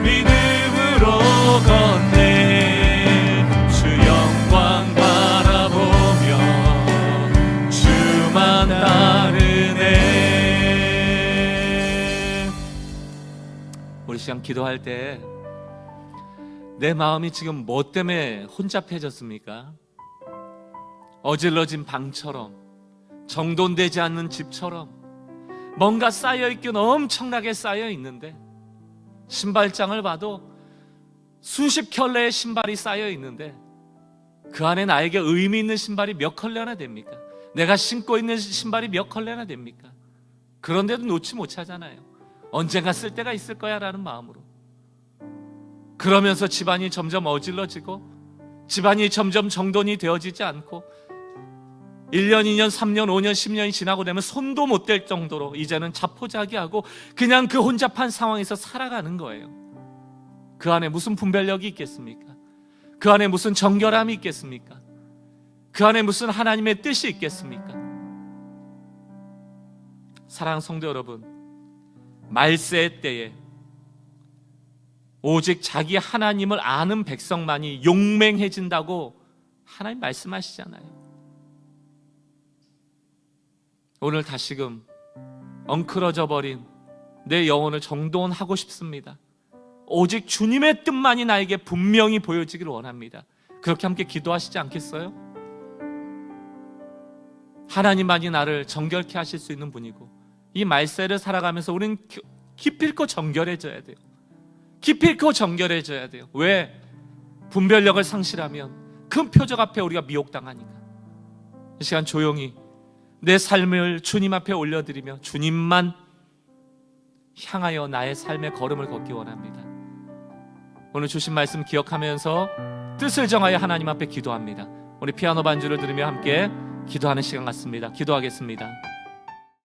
믿음으로 걷네. 주 영광 바라보며 주만 따르네. 우리 시간 기도할 때 내 마음이 지금 뭐 때문에 혼잡해졌습니까? 어질러진 방처럼, 정돈되지 않는 집처럼 뭔가 쌓여있긴 엄청나게 쌓여있는데, 신발장을 봐도 수십 켤레의 신발이 쌓여있는데 그 안에 나에게 의미 있는 신발이 몇 켤레나 됩니까? 내가 신고 있는 신발이 몇 켤레나 됩니까? 그런데도 놓지 못하잖아요. 언젠가 쓸 때가 있을 거야 라는 마음으로. 그러면서 집안이 점점 어질러지고 집안이 점점 정돈이 되어지지 않고 1년, 2년, 3년, 5년, 10년이 지나고 되면 손도 못 댈 정도로 이제는 자포자기하고 그냥 그 혼잡한 상황에서 살아가는 거예요. 그 안에 무슨 분별력이 있겠습니까? 그 안에 무슨 정결함이 있겠습니까? 그 안에 무슨 하나님의 뜻이 있겠습니까? 사랑하는 성도 여러분, 말세의 때에 오직 자기 하나님을 아는 백성만이 용맹해진다고 하나님 말씀하시잖아요. 오늘 다시금 엉클어져 버린 내 영혼을 정돈하고 싶습니다. 오직 주님의 뜻만이 나에게 분명히 보여지기를 원합니다. 그렇게 함께 기도하시지 않겠어요? 하나님만이 나를 정결케 하실 수 있는 분이고, 이 말세를 살아가면서 우리는 기필코 정결해져야 돼요. 기필코 정결해져야 돼요. 왜? 분별력을 상실하면 큰 표적 앞에 우리가 미혹당하니까. 이 시간 조용히 내 삶을 주님 앞에 올려드리며 주님만 향하여 나의 삶의 걸음을 걷기 원합니다. 오늘 주신 말씀 기억하면서 뜻을 정하여 하나님 앞에 기도합니다. 우리 피아노 반주를 들으며 함께 기도하는 시간 같습니다. 기도하겠습니다.